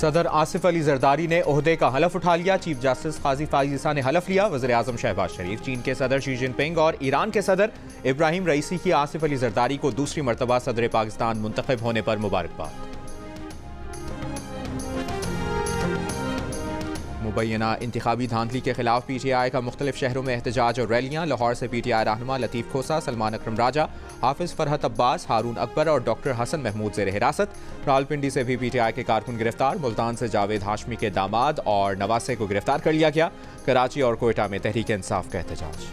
सदर आसिफ अली जरदारी ने ओहदे का हलफ उठा लिया। चीफ जस्टिस काजी फाइज ईसा ने हलफ लिया। वज़ीर आज़म शहबाज शरीफ, चीन के सदर शी जिनपिंग और ईरान के सदर इब्राहिम रईसी की आसिफ अली जरदारी को दूसरी मरतबा सदर पाकिस्तान मुंतखब होने पर मुबारकबाद। मुबैना इंतखाबी धांधली के खिलाफ PTI का मुख्तलिफ शहरों में एहतजाज और रैलियां। लाहौर से PTI रहनुमा लतीफ़ खोसा, सलमान अकरम राजा, हाफिज फरहत अब्बास, हारून अकबर और डॉक्टर हसन महमूद ज़ेर हिरासत। रावलपिंडी से भी PTI के कारकुन गिरफ्तार। मुल्तान से जावेद हाशमी के दामाद और नवासे को गिरफ्तार कर लिया गया। कराची और कोयटा में तहरीक इंसाफ का एहतजाज।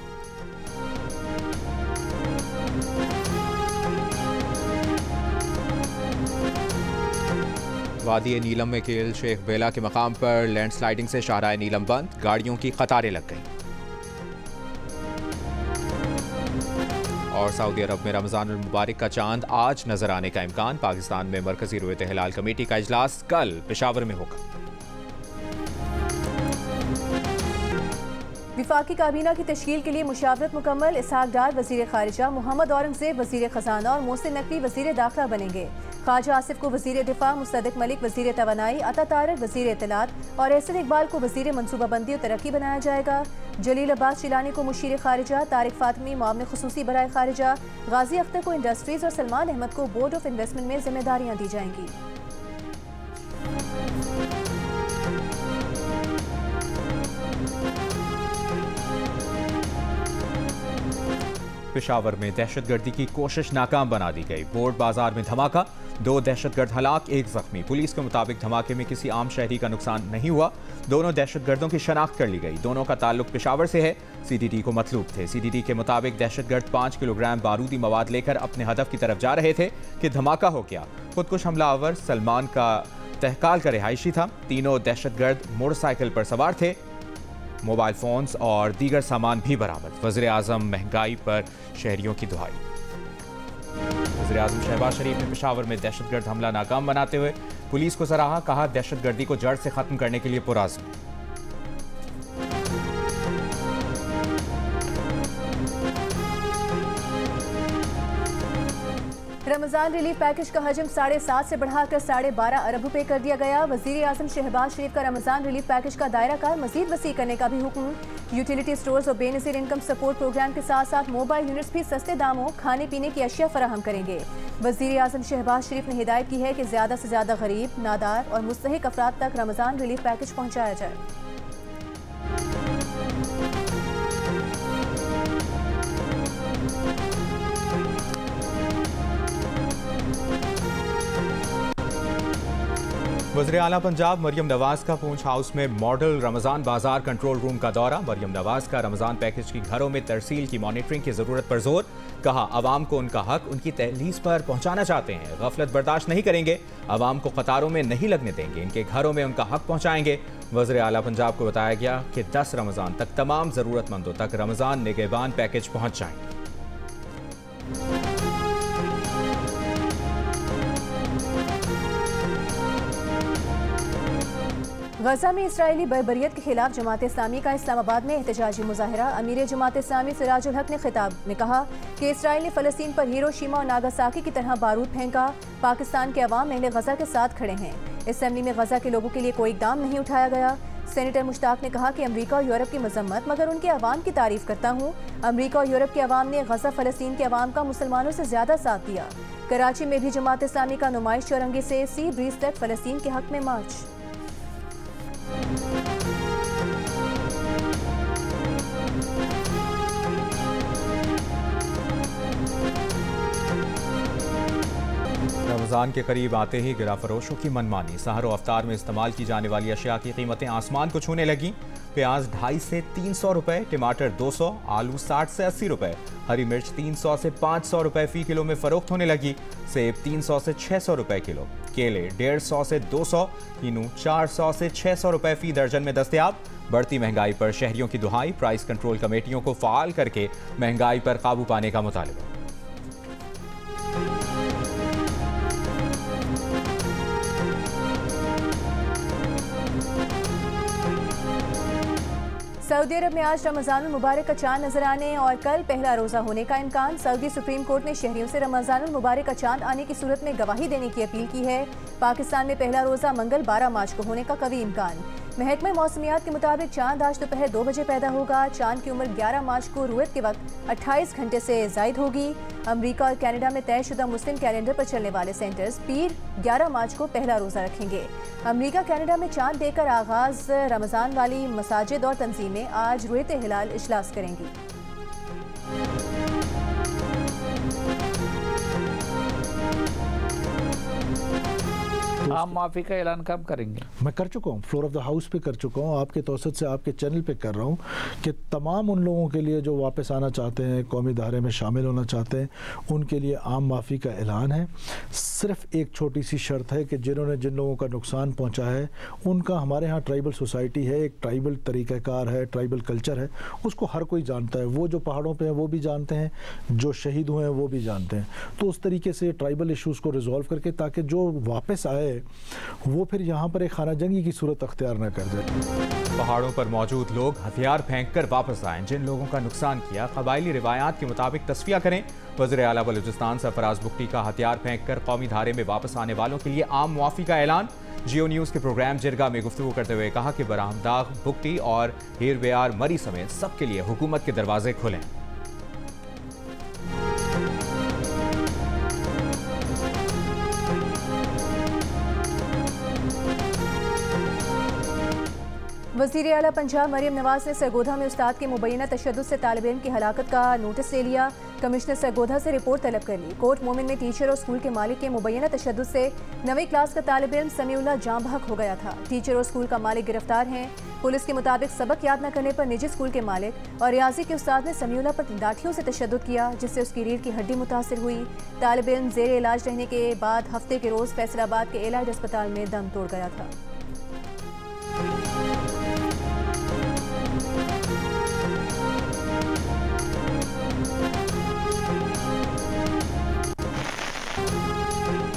वादी नीलम में केल शेख बेला के मकाम पर लैंडस्लाइडिंग से शाहराह नीलम बंद, गाड़ियों की कतारें लग गईं। और सऊदी अरब में रमजान मुबारक का चांद आज नजर आने का इम्कान। पाकिस्तान में मरकजी रुयत हिलाल कमेटी का इजलास कल पेशावर में होगा। विफाकी काबीना की तश्कील के लिए मुशावरत मुकम्मल। इसहाक डार वजीर खारिजा, मोहम्मद औरंगजेब वजीर खजाना और मोहसिन नकवी वजीर दाखिला बनेंगे। ख्वाजा आसिफ को वजीर दिफा, मुस्तदिक मलिक वजीर तवानाई, अता तारिक वजीर इत्तलात और एहसन इकबाल को वजीर मनसूबाबंदी और तरक्की बनाया जाएगा। जलील अब्बास चिलानी को मुशीर खारिजा, तारिक फातमी मामले खुसूसी बराए खारिजा, गाजी अख्तर को इंडस्ट्रीज और सलमान अहमद को बोर्ड ऑफ इन्वेस्टमेंट में जिम्मेदारियां दी जाएंगी। पेशावर में दहशतगर्दी की कोशिश नाकाम बना दी गई। बोर्ड बाजार में धमाका, 2 दहशतगर्द हलाक, 1 जख्मी। पुलिस के मुताबिक धमाके में किसी आम शहरी का नुकसान नहीं हुआ। दोनों दहशतगर्दों की शनाख्त कर ली गई। दोनों का ताल्लुक पेशावर से है। CTT को मतलूब थे। CTT के मुताबिक दहशतगर्द 5 किलोग्राम बारूदी मवाद लेकर अपने हदफ की तरफ जा रहे थे कि धमाका हो गया। खुदकुश हमलावर सलमान का तहकाल का रिहायशी था। तीनों दहशतगर्द मोटरसाइकिल पर सवार थे। मोबाइल फोन्स और दीगर सामान भी बरामद। वज़ीर आज़म महंगाई पर शहरियों की दुहाई। वज़ीर आज़म शहबाज शरीफ ने पेशावर में दहशतगर्द हमला नाकाम बनाते हुए पुलिस को सराहा। कहा, दहशतगर्दी को जड़ से खत्म करने के लिए पुरअज़्म। रमजान रिलीफ पैकेज का हजम 7.5 से बढ़ाकर 12.5 अरब रुपए कर दिया गया। वजीर आजम शहबाज शरीफ का रमजान रिलीफ पैकेज का दायरा कार मजीद वसी करने का भी हुक्म। यूटिलिटी स्टोर्स और बेनजीर इनकम सपोर्ट प्रोग्राम के साथ साथ मोबाइल यूनिट्स भी सस्ते दामों खाने पीने की अशिया फराहम करेंगे। वजीर आजम शहबाज शरीफ ने हिदायत की है कि ज़्यादा से ज़्यादा गरीब, नादार और मुस्तहिक अफराद तक रमजान रिलीफ पैकेज पहुँचाया जाए। वज़ीर आला पंजाब मरियम नवाज का पूंछ हाउस में मॉडल रमजान बाजार कंट्रोल रूम का दौरा। मरियम नवाज का रमजान पैकेज की घरों में तरसील की मॉनिटरिंग की जरूरत पर जोर। कहा, अवाम को उनका हक उनकी तहलीस पर पहुंचाना चाहते हैं। गफलत बर्दाश्त नहीं करेंगे। अवाम को कतारों में नहीं लगने देंगे। इनके घरों में उनका हक पहुंचाएंगे। वज़ीर आला पंजाब को बताया गया कि 10 रमजान तक तमाम जरूरतमंदों तक रमजान निगहबान पैकेज पहुंच जाएंगे। गजा में इसराइली बर्बरियत के खिलाफ जमात इस्लामी का इस्लामाबाद में एहतजाजी मुजाहरा। अमीर जमात इस्लामी सिराजुल हक ने खिताब में कहा कि इसराइल ने फ़लस्तीन पर हिरोशिमा और नागासाकी की तरह बारूद फेंका। पाकिस्तान के अवाम अहले गजा के साथ खड़े हैं। असेंबली में गजा के लोगों के लिए कोई इक़दाम नहीं उठाया गया। सेनेटर मुश्ताक ने कहा कि अमरीका और यूरोप की मजम्मत मगर उनके अवाम की तारीफ करता हूँ। अमरीका और यूरोप के अवाम ने गजा फ़लस्तीन के अवाम का मुसलमानों से ज़्यादा साथ दिया। कराची में भी जमात इस्लामी का नुमाइश चौरंगी से सी ब्रीज तक फ़लस्तीन के हक में मार्च। रमज़ान के करीब आते ही गिरा फरोशों की मनमानी। सहर व अफ्तार में इस्तेमाल की जाने वाली अशिया की कीमतें आसमान को छूने लगी। प्याज 250 से 300 रुपए, टमाटर 200, आलू 60 से 80 रुपए, हरी मिर्च 300 से 500 रुपए फी किलो में फरोख्त होने लगी। सेब 300 से 600 रुपए किलो, केले 150 से 200, कीनू 400 से 600 रुपए फी दर्जन में दस्तयाब। बढ़ती महंगाई पर शहरियों की दुहाई। प्राइस कंट्रोल कमेटियों को फाल करके महंगाई पर काबू पाने का मुतालबा। सऊदी अरब में आज रमज़ानुल मुबारक का चांद नजर आने और कल पहला रोज़ा होने का इम्कान। सऊदी सुप्रीम कोर्ट ने शहरियों से रमज़ानुल मुबारक का चांद आने की सूरत में गवाही देने की अपील की है। पाकिस्तान में पहला रोज़ा मंगल 12 मार्च को होने का कवी इम्कान। महकमा मौसमियात के मुताबिक चांद आज दोपहर 2 बजे पैदा होगा। चांद की उम्र 11 मार्च को रुयत के वक्त 28 घंटे से जायद होगी। अमरीका और कनाडा में तयशुदा मुस्लिम कैलेंडर पर चलने वाले सेंटर्स पीर 11 मार्च को पहला रोज़ा रखेंगे। अमरीका कनाडा में चांद देखकर आगाज रमज़ान वाली मसाजिद और तंजीमें आज रुयत हिलाल इजलास करेंगी। आम माफी का ऐलान कब करेंगे? मैं कर चुका हूँ, फ्लोर ऑफ द हाउस पे कर चुका हूँ, आपके तौसत से आपके चैनल पे कर रहा हूँ कि तमाम उन लोगों के लिए जो वापस आना चाहते हैं, कौमी धारे में शामिल होना चाहते हैं, उनके लिए आम माफ़ी का ऐलान है। सिर्फ एक छोटी सी शर्त है कि जिन्होंने जिन लोगों का नुकसान पहुँचा है उनका, हमारे यहाँ ट्राइबल सोसाइटी है, एक ट्राइबल तरीक़ाकार है, ट्राइबल कल्चर है, उसको हर कोई जानता है। वो जो पहाड़ों पर हैं वो भी जानते हैं, जो शहीद हुए हैं वो भी जानते हैं। तो उस तरीके से ट्राइबल इशूज़ को रिजॉल्व करके ताकि जो वापस आए वो फिर यहाँ पर एक खाना जंगी की सूरत अख्तियार न कर जाए। पहाड़ों पर मौजूद लोग हथियार फेंक कर वापस आएं। जिन लोगों का नुकसान किया कबायली रिवायात के मुताबिक तस्फिया करें। वज़ीर आला बलूचिस्तान सरफराज बुगटी का हथियार फेंक कर कौमी धारे में वापस आने वालों के लिए आम मुआफ़ी का ऐलान। जियो न्यूज़ के प्रोग्राम जिरगा में गुफ्तगू करते हुए कहा कि बरामदाग बुगटी और हीरवेयार मरी समेत सबके लिए हुकूमत के दरवाजे खुलें। वज़ीर आला पंजाब मरियम नवाज ने सरगोधा में उस्ताद के मुबैना तशद्दुद से तालिब इल्म की हलाकत का नोटिस ले लिया। कमिश्नर सरगोधा से रिपोर्ट तलब कर ली। कोट मोमिन में टीचर और स्कूल के मालिक के मुबैना तशद्दुद से 9वीं क्लास का तालिब इल्म समीउल्लाह जाँ बहक हो गया था। टीचर और स्कूल का मालिक गिरफ्तार हैं। पुलिस के मुताबिक सबक याद न करने पर निजी स्कूल के मालिक और रियाजी के उस्ताद ने समीउल्लाह पर लाठियों से तशद्दुद किया, जिससे उसकी रीढ़ की हड्डी मुतासिर हुई। तालिब इल्म जेर इलाज रहने के बाद हफ्ते के रोज़ फैसलाबाद के एलाइड अस्पताल में दम तोड़ गया था।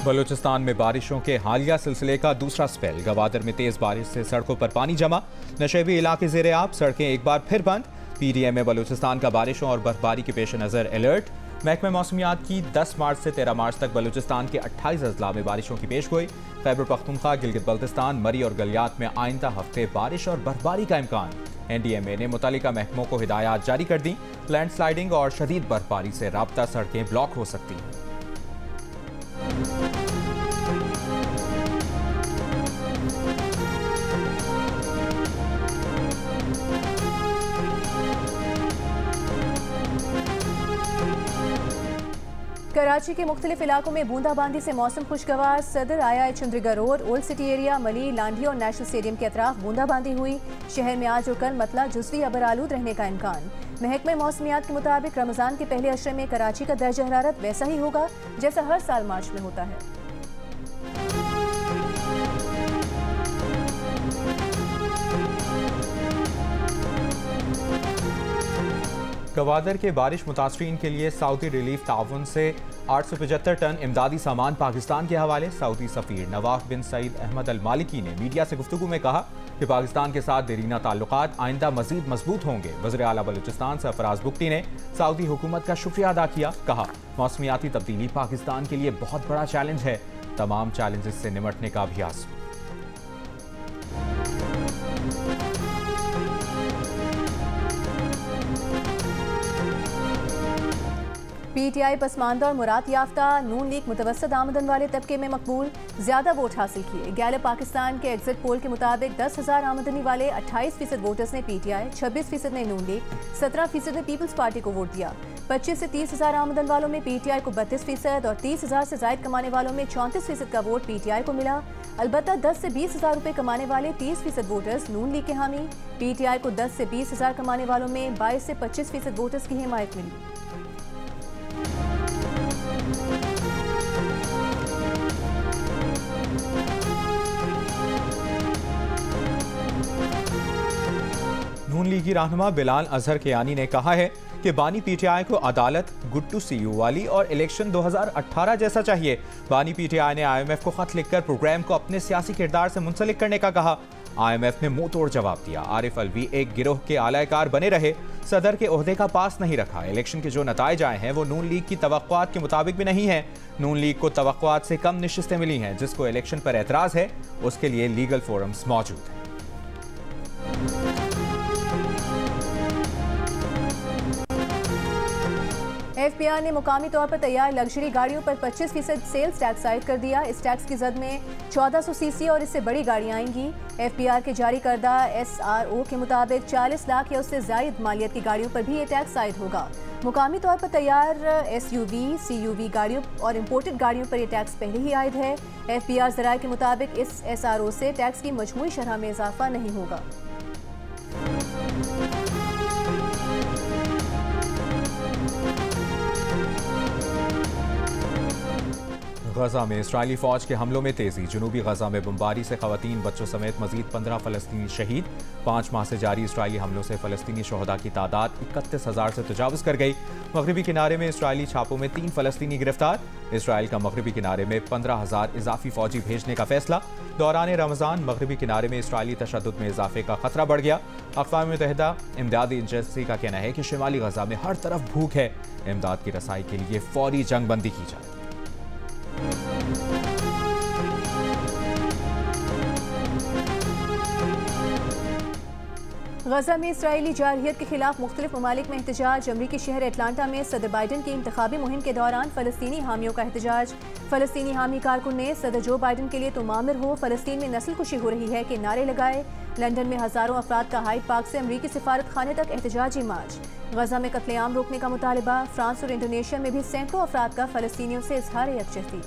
बलूचिस्तान में बारिशों के हालिया सिलसिले का दूसरा स्पेल। गवादर में तेज बारिश से सड़कों पर पानी जमा, नशेबी इलाके ज़ेरे आब, सड़कें एक बार फिर बंद। पीडीएम में बलूचिस्तान का बारिशों और बर्फबारी के पेश नज़र अलर्ट। महकमा मौसमियात की 10 मार्च से 13 मार्च तक बलूचिस्तान के 28 अजला में बारिशों की पेशगोई। खैबर पख्तूनख्वा, गिलगित बल्तिस्तान, मरी और गलियात में आइंदा हफ्ते बारिश और बर्फबारी का इम्कान। एनडीएमए ने मुतल्लिका महकमों को हिदायत जारी कर दी। लैंडस्लाइडिंग और शदीद बर्फबारी से राब्ता सड़कें ब्लॉक हो सकती हैं। कराची के मुख्तलिफ इलाकों में बूंदाबांदी से मौसम खुशगवार। सदर आया चंद्रिगा रोड, ओल्ड सिटी एरिया, मली, लांडी और नेशनल स्टेडियम के अतराफ बूंदाबांदी हुई। शहर में आज और कल मतला जुज़वी अबर आलूद रहने का इम्कान। महकमा मौसमियात के मुताबिक रमज़ान के पहले अशरे में कराची का दर्जा हरारत वैसा ही होगा जैसा हर साल मार्च में होता है। गवादर के बारिश मुतासरीन के लिए सऊदी रिलीफ ताउन से 875 टन इमदादी सामान पाकिस्तान के हवाले। सऊदी सफ़ीर नवाफ बिन सईद अहमद अल मालिकी ने मीडिया से गुफ्तगू में कहा कि पाकिस्तान के साथ देरीना ताल्लुकात आइंदा मजीद मजबूत होंगे। वज़ीर आला बलूचिस्तान सरफराज बुगटी ने सऊदी हुकूमत का शुक्रिया अदा किया। कहा, मौसमियाती तब्दीली पाकिस्तान के लिए बहुत बड़ा चैलेंज है, तमाम चैलेंजेस से निमटने का अभ्यास। पीटीआई पसमानदा और मुराद याफ्ता नून लीग मुतवस्सित आमदन वाले तबके में मकबूल, ज्यादा वोट हासिल किए। गैलप पाकिस्तान के एग्जिट पोल के मुताबिक 10,000 आमदनी वाले 28% वोटर्स ने पीटीआई, 26% ने नून लीग, 17% ने पीपल्स पार्टी को वोट दिया। 25 से 30,000 आमदन वालों में पीटीआई को 32% और 30,000 से जायद कमाने वालों में 34% का वोट पीटीआई को मिला। अलबत्ता 10 से 20,000 रुपए कमाने वाले 30% वोटर्स नून लीग के हामी। पीटीआई को 10 से 20,000 कमाने वालों में 22 से 25% वोटर्स की हिमायत मिली। नून लीगी रहनुमा बिलाल अजहर कियानी ने कहा है कि बानी पीटीआई को अदालत, गुड टू सी यू वाली और इलेक्शन 2018 जैसा चाहिए। बानी पीटीआई ने IMF को खत लिखकर प्रोग्राम को अपने सियासी किरदार से मुंसलिक करने का कहा। IMF ने मुंह तोड़ जवाब दिया। आरिफ अलवी एक गिरोह के आलाकार बने रहे, सदर के ओहदे का पास नहीं रखा। इलेक्शन के जो नताइज आए हैं वो नून लीग की तवक्कुआत के मुताबिक भी नहीं है। नून लीग को तवक्कुआत से कम नशिस्तें मिली हैं। जिसको इलेक्शन पर एतराज है उसके लिए लीगल फोरम्स मौजूद हैं। FBR ने मुकामी तौर पर तैयार लग्जरी गाड़ियों पर 25% सेल्स टैक्स आयद कर दिया। इस टैक्स की जद में 1400 सीसी और इससे बड़ी गाड़ियां आएंगी। FBR के जारी करदा SRO के मुताबिक 40 लाख या उससे ज़ायद मालियत की गाड़ियों पर भी ये टैक्स आयद होगा। मुकामी तौर पर तैयार SUV, CUV गाड़ियों और इम्पोर्टेड गाड़ियों पर यह टैक्स पहले ही आयद है। FBR ज़राए के मुताबिक इस SRO से टैक्स की मजमूई शरह में इजाफा नहीं होगा। गजा में इस्राइली फौज के हमलों में तेजी। जनूबी गजा में बमबारी से खवातीन, बच्चों समेत मजीद 15 फलस्तीनी शहीद। 5 माह से जारी इस्राइली हमलों से फलस्तीनी शोहदा की तादाद 31,000 से तजावुज़ कर गई। मगरबी किनारे में इस्राइली छापों में 3 फलस्तीनी गिरफ्तार। इसराइल का मगरबी किनारे में 15,000 इजाफी फौजी भेजने का फैसला। दौरान रमज़ान मगरबी किनारे में इस्राइली तशद्दुद में इजाफे का खतरा बढ़ गया। अक़वाम मुत्तहिदा इमदादी एजेंसी का कहना है कि शिमाली गजा में हर तरफ भूख है। इमदाद की रसाई के लिए फौरी जंगबंदी की जाए। गजा में इसराइली जारहियत के खिलाफ मुख्तलिफ ममालिक में एहतजाज। अमरीकी शहर एटलांटा में सदर बाइडन की इंतखाबी मुहिम के दौरान फ़लस्तीनी हामियों का एहतजाज। फ़लस्तीनी हामी कारकुन ने सदर जो बाइडन के लिए तुम आमिर हो, फ़लस्तीन में नस्ल कुशी हो रही है के नारे लगाए। लंदन में हज़ारों अफराद का हाइड पार्क से अमरीकी सिफारत खाने तक एहतजाजी मार्च। गजा में कत्लेआम रोकने का मुतालबा। फ्रांस और इंडोनेशिया में भी सैकड़ों अफराद का फ़लस्तीनियों से इजहार यकजहती।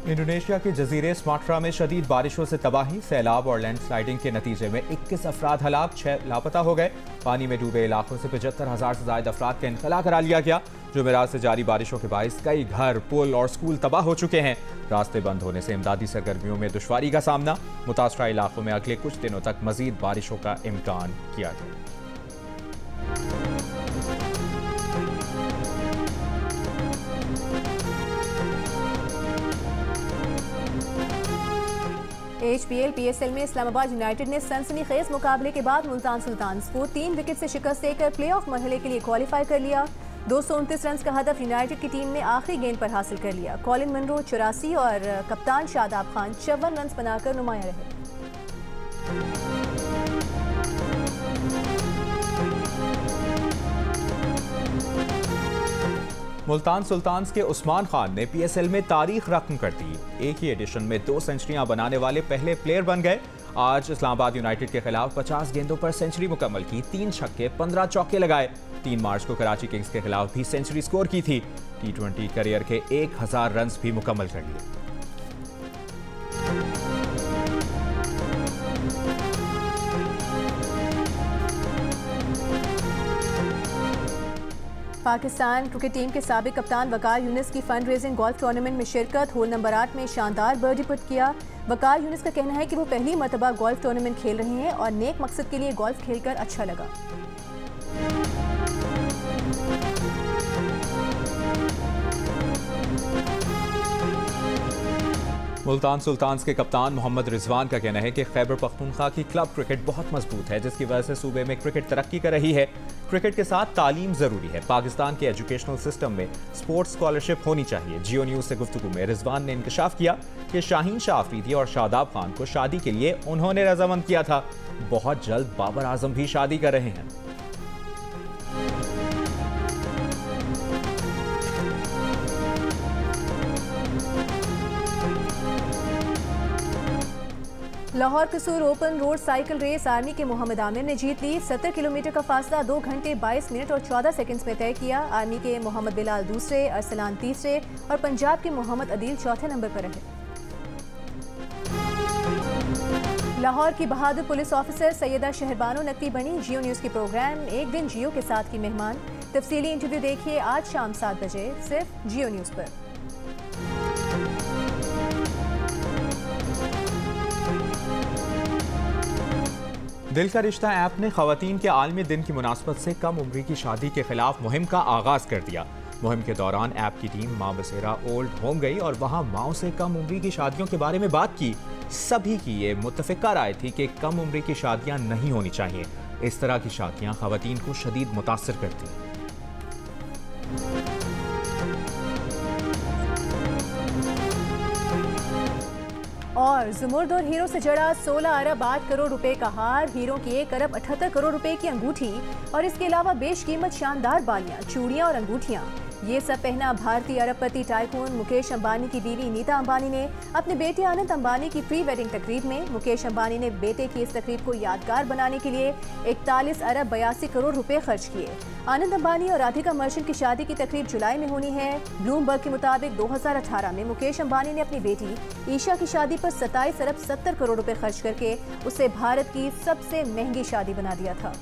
इंडोनेशिया के जजीरे सुमात्रा में शदीद बारिशों से तबाही। सैलाब और लैंडस्लाइडिंग के नतीजे में 21 अफराद हलाक, 6 लापता हो गए। पानी में डूबे इलाकों से 75,000 से ज्यादा अफराद का इनखला करा लिया गया। जुमेरात से जारी बारिशों के बाइस कई घर, पुल और स्कूल तबाह हो चुके हैं। रास्ते बंद होने से इमदादी सरगर्मियों में दुश्वारी का सामना। मुतासरा इलाकों में अगले कुछ दिनों तक मजीद बारिशों का इम्कान किया गया। HPL PSL में इस्लामाबाद यूनाइटेड ने सनसनीखेज मुकाबले के बाद मुल्तान सुल्तान्स को 3 विकेट से शिकस्त देकर प्लेऑफ मरहले के लिए क्वालिफाई कर लिया। 229 रन का हदफ यूनाइटेड की टीम ने आखिरी गेंद पर हासिल कर लिया। कॉलिन मनरो 84 और कप्तान शादाब खान 54 रन बनाकर नुमाया रहे। मुल्तान सुल्तान्स के उस्मान खान ने PSL में तारीख रकम कर दी। एक ही एडिशन में 2 सेंचुरियां बनाने वाले पहले प्लेयर बन गए। आज इस्लामाबाद यूनाइटेड के खिलाफ 50 गेंदों पर सेंचुरी मुकम्मल की, 3 छक्के 15 चौके लगाए। 3 मार्च को कराची किंग्स के खिलाफ भी सेंचुरी स्कोर की थी। T20 करियर के 1000 रन भी मुकम्मल कर लिए। पाकिस्तान क्रिकेट टीम के साबिक कप्तान वकार यूनिस की फंड रेजिंग गोल्फ टूर्नामेंट में शिरकत। होल नंबर 8 में शानदार बर्डी पुट किया। वकार यूनिस का कहना है कि वो पहली मरतबा गोल्फ टूर्नामेंट खेल रहे हैं और नेक मकसद के लिए गोल्फ खेलकर अच्छा लगा। मुल्तान सुल्तान्स के कप्तान मोहम्मद रिजवान का कहना है कि खैबर पख्तूनख्वा की क्लब क्रिकेट बहुत मजबूत है, जिसकी वजह से सूबे में क्रिकेट तरक्की कर रही है। क्रिकेट के साथ तालीम जरूरी है। पाकिस्तान के एजुकेशनल सिस्टम में स्पोर्ट्स स्कॉलरशिप होनी चाहिए। जियो न्यूज़ से गुफ्तगू में रिजवान ने इंकशाफ किया कि शाहीन शाह अफरीदी और शादाब खान को शादी के लिए उन्होंने रजामंद किया था। बहुत जल्द बाबर आजम भी शादी कर रहे हैं। Lahore Kasur open road cycle race army के मोहम्मद आमिर ने जीत ली। 70 किलोमीटर का फासला 2 घंटे 22 मिनट और 14 सेकंड्स में तय किया। आर्मी के मोहम्मद बिलाल दूसरे, अरसलान तीसरे और पंजाब के मोहम्मद अदील चौथे नंबर पर रहे। लाहौर की बहादुर पुलिस ऑफिसर सैयदा शहरबानो नकवी बनी जियो न्यूज़ की प्रोग्राम एक दिन जियो के साथ की मेहमान। तफसीली इंटरव्यू देखिए आज शाम 7 बजे सिर्फ जियो न्यूज़ पर। दिल का रिश्ता ऐप ने खवातीन के आलमी दिन की मुनासबत से कम उम्री की शादी के खिलाफ मुहिम का आगाज कर दिया। मुहिम के दौरान ऐप की टीम माँ बसेरा ओल्ड होम गई और वहाँ माओ से कम उम्री की शादियों के बारे में बात की। सभी की ये मुत्तफिका राय थी कि कम उम्री की शादियाँ नहीं होनी चाहिए। इस तरह की शादियाँ खवातीन को शदीद मुतासिर करती हैं। और जुमुर्द और हीरो से जड़ा 16 अरब 8 करोड़ रुपए का हार, हीरो की 1 अरब 78 करोड़ रुपए की अंगूठी और इसके अलावा बेशकीमत शानदार बालियां, चूड़ियां और अंगूठियां। ये सब पहना भारतीय अरबपति टाइकून मुकेश अंबानी की बीवी नीता अंबानी ने अपने बेटे आनंद अंबानी की प्री वेडिंग तकरीब में। मुकेश अंबानी ने बेटे की इस तकरीब को यादगार बनाने के लिए 41 अरब 82 करोड़ रुपए खर्च किए। आनंद अंबानी और राधिका मर्चेंट की शादी की तकरीब जुलाई में होनी है। ब्लूमबर्ग के मुताबिक 2018 में मुकेश अंबानी ने अपनी बेटी ईशा की शादी पर 27 अरब 70 करोड़ रुपए खर्च करके उसे भारत की सबसे महंगी शादी बना दिया था।